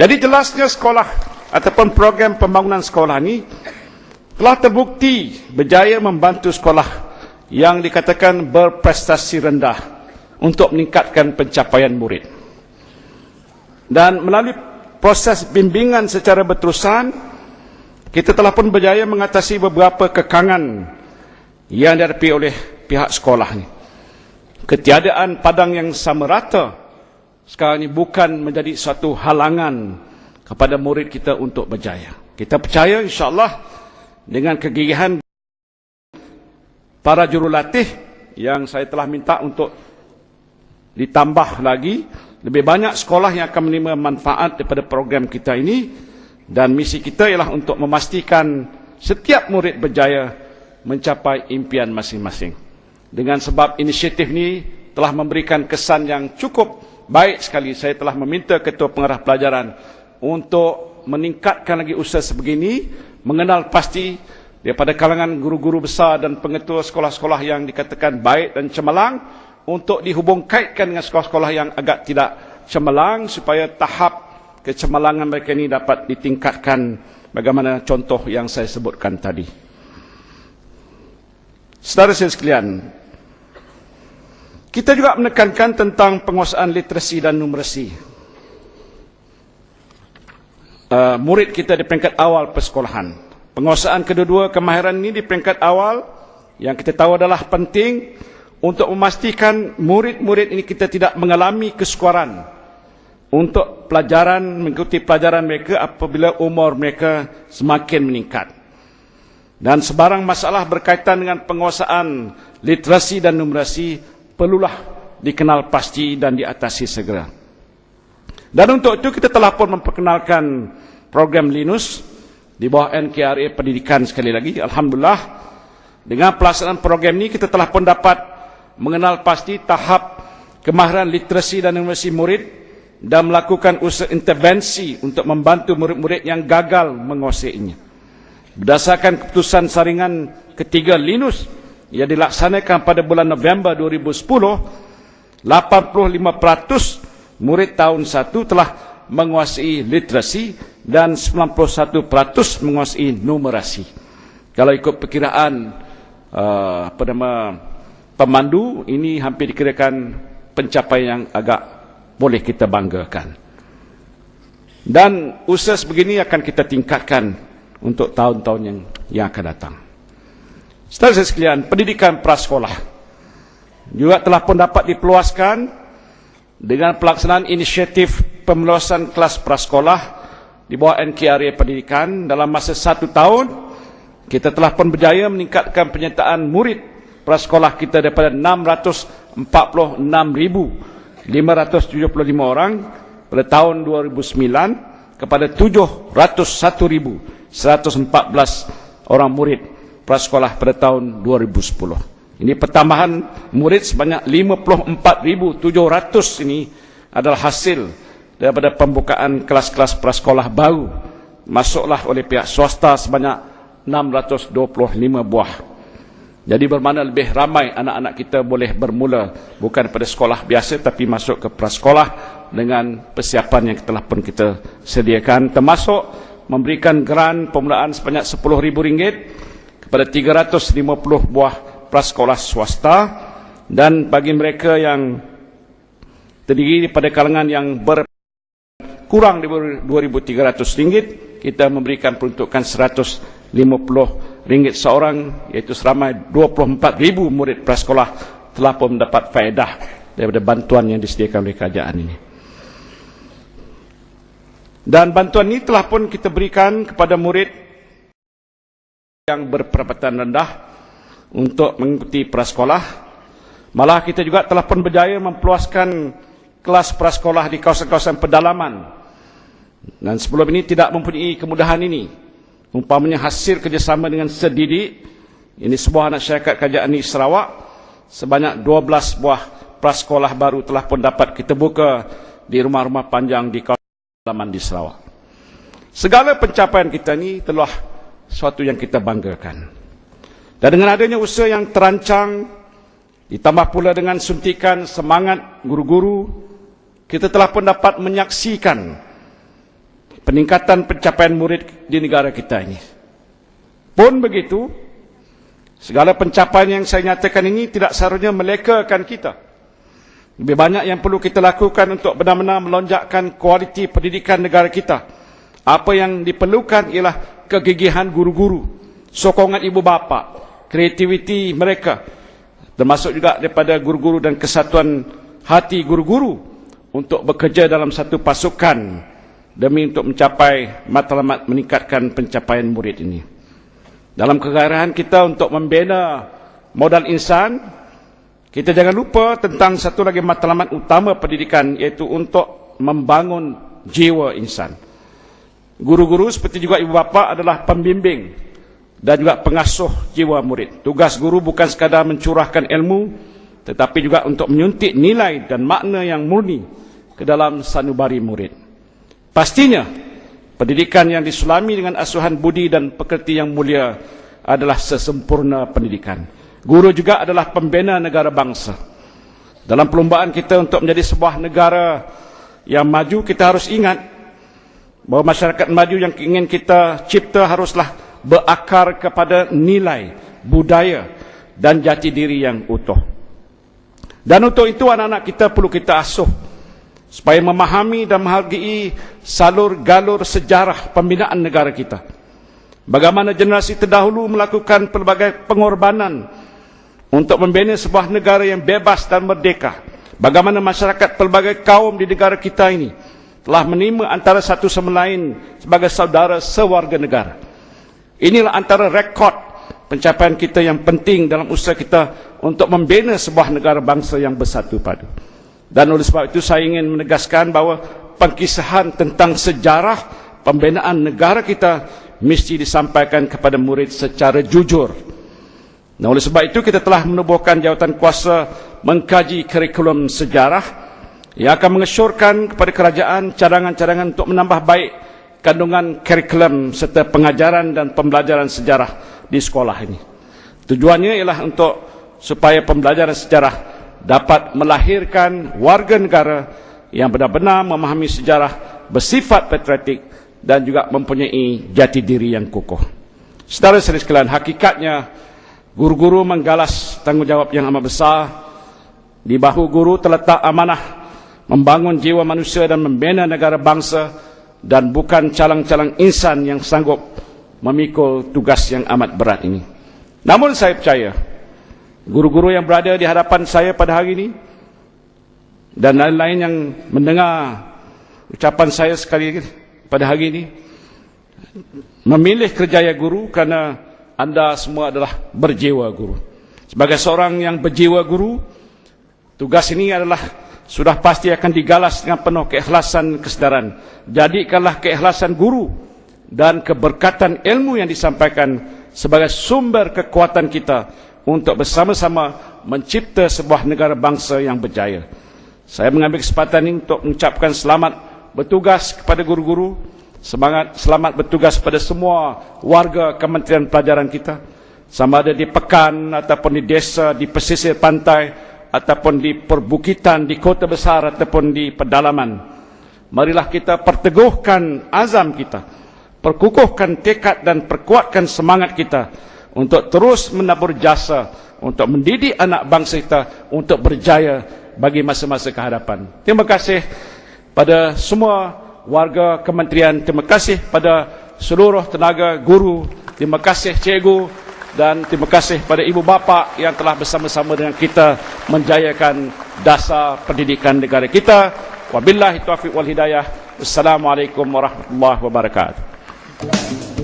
Jadi jelasnya sekolah ataupun program pembangunan sekolah ini telah terbukti berjaya membantu sekolah yang dikatakan berprestasi rendah untuk meningkatkan pencapaian murid. Dan melalui proses bimbingan secara berterusan, kita telah pun berjaya mengatasi beberapa kekangan yang dihadapi oleh pihak sekolah ini. Ketiadaan padang yang sama rata sekarang ini bukan menjadi suatu halangan kepada murid kita untuk berjaya. Kita percaya insya-Allah dengan kegigihan para jurulatih yang saya telah minta untuk ditambah lagi, lebih banyak sekolah yang akan menerima manfaat daripada program kita ini, dan misi kita ialah untuk memastikan setiap murid berjaya mencapai impian masing-masing. Dengan sebab inisiatif ini telah memberikan kesan yang cukup baik sekali, saya telah meminta Ketua Pengarah Pelajaran untuk meningkatkan lagi usaha sebegini, mengenal pasti daripada kalangan guru-guru besar dan pengetua sekolah-sekolah yang dikatakan baik dan cemerlang, untuk dihubung kaitkan dengan sekolah-sekolah yang agak tidak cemerlang, supaya tahap kecemerlangan mereka ini dapat ditingkatkan bagaimana contoh yang saya sebutkan tadi. Saudara saya sekalian, kita juga menekankan tentang penguasaan literasi dan numerasi. Murid kita di peringkat awal persekolahan. Penguasaan kedua-dua kemahiran ini di peringkat awal yang kita tahu adalah penting untuk memastikan murid-murid ini kita tidak mengalami kesukaran untuk mengikuti pelajaran mereka apabila umur mereka semakin meningkat. Dan sebarang masalah berkaitan dengan penguasaan literasi dan numerasi perlulah dikenal pasti dan diatasi segera. Dan untuk itu kita telah pun memperkenalkan program Linus di bawah NKRA Pendidikan sekali lagi. Alhamdulillah, dengan pelaksanaan program ini kita telah pun dapat mengenal pasti tahap kemahiran literasi dan numerasi murid dan melakukan usaha intervensi untuk membantu murid-murid yang gagal menguasainya. Berdasarkan keputusan saringan ketiga Linus yang dilaksanakan pada bulan November 2010, 85% murid tahun 1 telah menguasai literasi dan 91% menguasai numerasi. Kalau ikut perkiraan pemandu, ini hampir dikirakan pencapaian yang agak boleh kita banggakan. Dan usaha sebegini akan kita tingkatkan untuk tahun-tahun yang akan datang. Saudara sekalian, pendidikan prasekolah juga telah pun dapat diperluaskan dengan pelaksanaan inisiatif pemeluasan kelas prasekolah di bawah NKRA Pendidikan. Dalam masa 1 tahun, kita telah pun berjaya meningkatkan penyertaan murid prasekolah kita daripada 646,575 orang pada tahun 2009 kepada 701,114 orang murid prasekolah pada tahun 2010. Ini pertambahan murid sebanyak 54,700 ini adalah hasil daripada pembukaan kelas-kelas prasekolah baru. Masuklah oleh pihak swasta sebanyak 625 buah. Jadi bermakna lebih ramai anak-anak kita boleh bermula bukan pada sekolah biasa tapi masuk ke prasekolah dengan persiapan yang telah pun kita sediakan, termasuk memberikan geran permulaan sebanyak RM10,000 kepada 350 buah prasekolah swasta, dan bagi mereka yang terdiri pada kalangan yang kurang dari RM2,300, kita memberikan peruntukan RM150 seorang, iaitu seramai 24,000 murid prasekolah telah pun mendapat faedah daripada bantuan yang disediakan oleh kerajaan ini. Dan bantuan ini telah pun kita berikan kepada murid yang berpendapatan rendah untuk mengikuti prasekolah. Malah kita juga telah pun berjaya memperluaskan kelas prasekolah di kawasan-kawasan pedalaman. Dan sebelum ini tidak mempunyai kemudahan ini. Umpamanya hasil kerjasama dengan Sedidik, ini sebuah anak syarikat kerajaan di Sarawak, sebanyak 12 buah prasekolah baru telah pun dapat kita buka di rumah-rumah panjang di kawasan pedalaman di Sarawak. Segala pencapaian kita ini telah suatu yang kita banggakan. Dan dengan adanya usaha yang terancang, ditambah pula dengan suntikan semangat guru-guru, kita telah pun dapat menyaksikan peningkatan pencapaian murid di negara kita ini. Pun begitu, segala pencapaian yang saya nyatakan ini tidak seharusnya melekakan kita. Lebih banyak yang perlu kita lakukan untuk benar-benar melonjakkan kualiti pendidikan negara kita. Apa yang diperlukan ialah kegigihan guru-guru, sokongan ibu bapa, kreativiti mereka, termasuk juga daripada guru-guru dan kesatuan hati guru-guru untuk bekerja dalam satu pasukan demi untuk mencapai matlamat meningkatkan pencapaian murid ini. Dalam kegairahan kita untuk membina modal insan, kita jangan lupa tentang satu lagi matlamat utama pendidikan, iaitu untuk membangun jiwa insan. Guru-guru seperti juga ibu bapa adalah pembimbing dan juga pengasuh jiwa murid. Tugas guru bukan sekadar mencurahkan ilmu, tetapi juga untuk menyuntik nilai dan makna yang murni ke dalam sanubari murid. Pastinya, pendidikan yang disulami dengan asuhan budi dan pekerti yang mulia adalah sesempurna pendidikan. Guru juga adalah pembina negara bangsa. Dalam perlombaan kita untuk menjadi sebuah negara yang maju, kita harus ingat bahawa masyarakat maju yang ingin kita cipta haruslah berakar kepada nilai, budaya dan jati diri yang utuh. Dan untuk itu anak-anak kita perlu kita asuh supaya memahami dan menghargai salur-galur sejarah pembinaan negara kita. Bagaimana generasi terdahulu melakukan pelbagai pengorbanan untuk membina sebuah negara yang bebas dan merdeka. Bagaimana masyarakat pelbagai kaum di negara kita ini telah menerima antara satu sama lain sebagai saudara sewarga negara. Inilah antara rekod pencapaian kita yang penting dalam usaha kita untuk membina sebuah negara bangsa yang bersatu padu. Dan oleh sebab itu saya ingin menegaskan bahawa pengkisahan tentang sejarah pembinaan negara kita mesti disampaikan kepada murid secara jujur. Nah, oleh sebab itu kita telah menubuhkan jawatan kuasa mengkaji kurikulum sejarah yang akan mengesyorkan kepada kerajaan cadangan-cadangan untuk menambah baik kandungan kurikulum serta pengajaran dan pembelajaran sejarah di sekolah ini. Tujuannya ialah untuk supaya pembelajaran sejarah dapat melahirkan warga negara yang benar-benar memahami sejarah, bersifat patriotik dan juga mempunyai jati diri yang kukuh. Saudara-saudari sekalian, hakikatnya guru-guru menggalas tanggungjawab yang amat besar. Di bahu guru terletak amanah membangun jiwa manusia dan membina negara bangsa, dan bukan calang-calang insan yang sanggup memikul tugas yang amat berat ini. Namun saya percaya guru-guru yang berada di hadapan saya pada hari ini dan lain-lain yang mendengar ucapan saya sekali pada hari ini memilih kerjaya guru kerana anda semua adalah berjiwa guru. Sebagai seorang yang berjiwa guru, tugas ini adalah sudah pasti akan digalas dengan penuh keikhlasan kesedaran. Jadikanlah keikhlasan guru dan keberkatan ilmu yang disampaikan sebagai sumber kekuatan kita untuk bersama-sama mencipta sebuah negara bangsa yang berjaya. Saya mengambil kesempatan ini untuk mengucapkan selamat bertugas kepada guru-guru, selamat bertugas kepada semua warga Kementerian Pelajaran kita, sama ada di pekan ataupun di desa, di pesisir pantai, ataupun di perbukitan, di kota besar ataupun di pedalaman. Marilah kita perteguhkan azam kita, perkukuhkan tekad dan perkuatkan semangat kita untuk terus menabur jasa untuk mendidik anak bangsa kita untuk berjaya bagi masa-masa kehadapan. Terima kasih pada semua warga kementerian, terima kasih pada seluruh tenaga guru, terima kasih cikgu, dan terima kasih pada ibu bapa yang telah bersama-sama dengan kita menjayakan dasar pendidikan negara kita. Wabillahi taufiq wal hidayah. Wassalamualaikum warahmatullahi wabarakatuh.